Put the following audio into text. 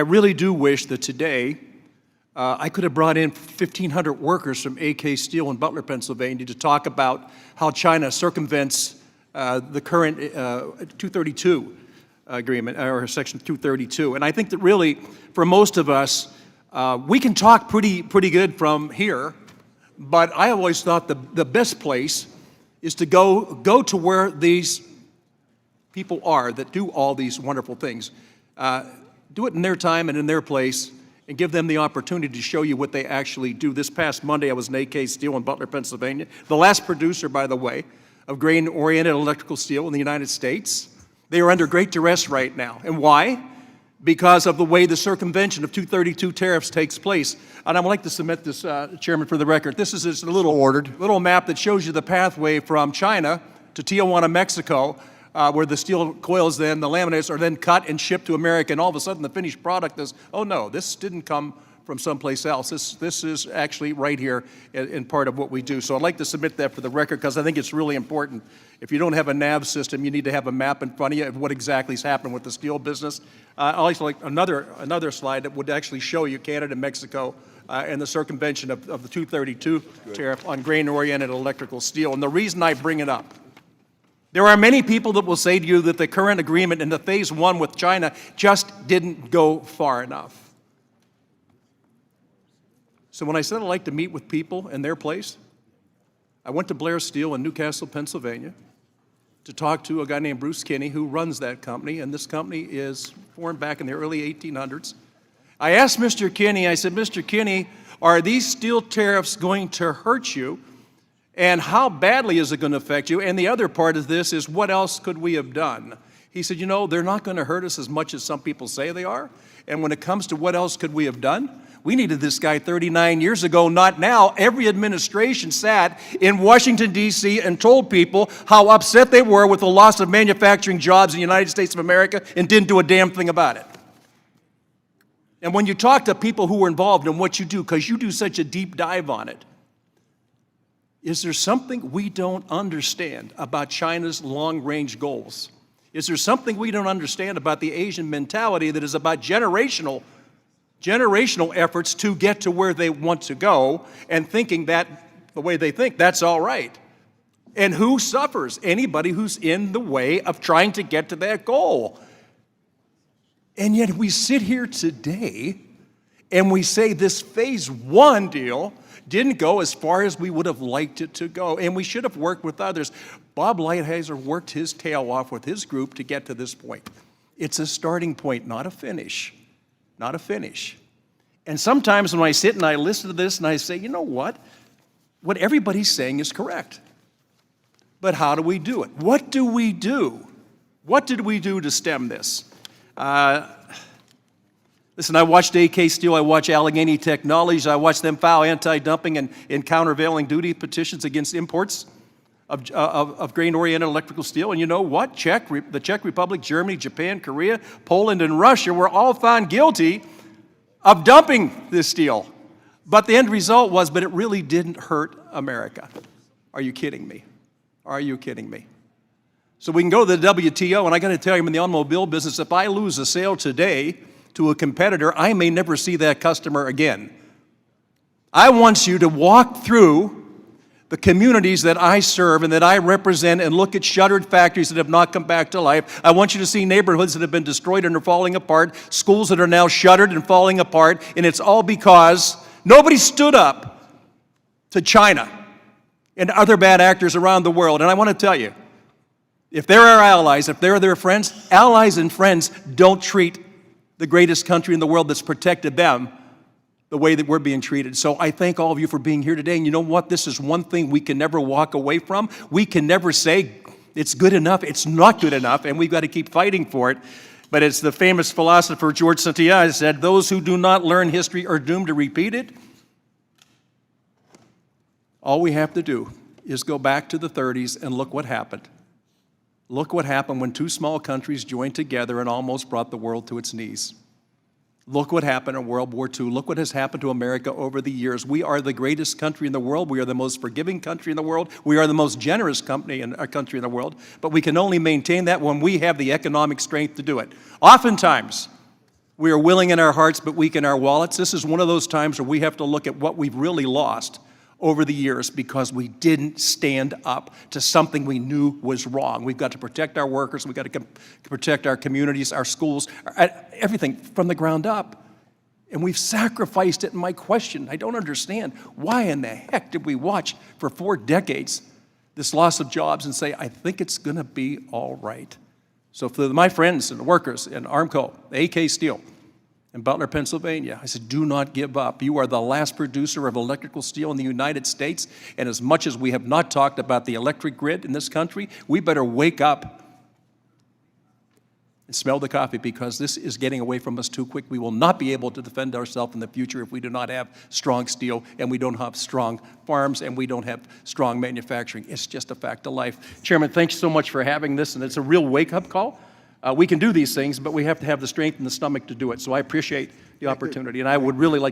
I really do wish that today I could have brought in 1,500 workers from AK Steel in Butler, Pennsylvania to talk about how China circumvents the current 232 agreement, or Section 232. And I think that really, for most of us, we can talk pretty good from here, but I always thought the best place is to go to where these people are that do all these wonderful things. Do it in their time and in their place, and give them the opportunity to show you what they actually do. This past Monday, I was in AK Steel in Butler, Pennsylvania, the last producer, by the way, of grain-oriented electrical steel in the United States. They are under great duress right now. And why? Because of the way the circumvention of 232 tariffs takes place. And I would like to submit this, Chairman, for the record. This is just a little map that shows you the pathway from China to Tijuana, Mexico, where the steel coils the laminates are then cut and shipped to America, and all of a sudden the finished product is, oh no, this didn't come from someplace else. This is actually right here in part of what we do. So I'd like to submit that for the record because I think it's really important. If you don't have a nav system, you need to have a map in front of you of what exactly is happening with the steel business. I'd also like another slide that would actually show you Canada and Mexico and the circumvention of the 232 tariff on grain-oriented electrical steel. And the reason I bring it up, there are many people that will say to you that the current agreement in the phase one with China just didn't go far enough. So when I said I'd like to meet with people in their place, I went to Blair Steel in Newcastle, Pennsylvania, to talk to a guy named Bruce Kinney who runs that company, and this company is formed back in the early 1800s. I asked Mr. Kinney, I said, Mr. Kinney, are these steel tariffs going to hurt you? And how badly is it going to affect you? And the other part of this is, what else could we have done? He said, you know, they're not going to hurt us as much as some people say they are. And when it comes to what else could we have done, we needed this guy 39 years ago, not now. Every administration sat in Washington, D.C. and told people how upset they were with the loss of manufacturing jobs in the United States of America and didn't do a damn thing about it. And when you talk to people who are involved in what you do, because you do such a deep dive on it, is there something we don't understand about China's long-range goals? Is there something we don't understand about the Asian mentality that is about generational efforts to get to where they want to go and thinking that the way they think, that's all right? And who suffers? Anybody who's in the way of trying to get to that goal. And yet we sit here today and we say this phase one deal didn't go as far as we would have liked it to go, and we should have worked with others. Bob Lighthizer worked his tail off with his group to get to this point. It's a starting point, not a finish. Not a finish. And sometimes when I sit and I listen to this and I say, you know what? What everybody's saying is correct. But how do we do it? What do we do? What did we do to stem this? Listen, I watched AK Steel, I watched Allegheny Technologies, I watched them file anti-dumping and countervailing duty petitions against imports of grain-oriented electrical steel. And you know what? The Czech Republic, Germany, Japan, Korea, Poland, and Russia were all found guilty of dumping this steel. But the end result was, but it really didn't hurt America. Are you kidding me? Are you kidding me? So we can go to the WTO, and I got to tell you, I'm in the automobile business, if I lose a sale today to a competitor, I may never see that customer again. I want you to walk through the communities that I serve and that I represent and look at shuttered factories that have not come back to life. I want you to see neighborhoods that have been destroyed and are falling apart, schools that are now shuttered and falling apart, and it's all because nobody stood up to China and other bad actors around the world. And I want to tell you, if they're our allies, if they're their friends, allies and friends don't treat the greatest country in the world that's protected them the way that we're being treated. So I thank all of you for being here today. And you know what? This is one thing we can never walk away from. We can never say it's good enough. It's not good enough, and we've got to keep fighting for it. But as the famous philosopher George Santayana said, those who do not learn history are doomed to repeat it. All we have to do is go back to the 30s and look what happened. Look what happened when two small countries joined together and almost brought the world to its knees. Look what happened in World War II. Look what has happened to America over the years. We are the greatest country in the world. We are the most forgiving country in the world. We are the most generous country in the world. But we can only maintain that when we have the economic strength to do it. Oftentimes, We are willing in our hearts but weak in our wallets. This is one of those times where we have to look at what we've really lost over the years because we didn't stand up to something we knew was wrong. We've got to protect our workers. We've got to protect our communities, our schools, everything from the ground up. And we've sacrificed it. And my question, I don't understand, why in the heck did we watch for 4 decades this loss of jobs and say, I think it's going to be all right? So for my friends and the workers in Armco, AK Steel, in Butler, Pennsylvania, I said, do not give up. You are the last producer of electrical steel in the United States, and as much as we have not talked about the electric grid in this country, we better wake up and smell the coffee, because this is getting away from us too quick. We will not be able to defend ourselves in the future if we do not have strong steel, and we don't have strong farms, and we don't have strong manufacturing. It's just a fact of life. Chairman, thanks so much for having this, and it's a real wake-up call. We can do these things, but we have to have the strength and the stomach to do it. So I appreciate the opportunity, and I would really like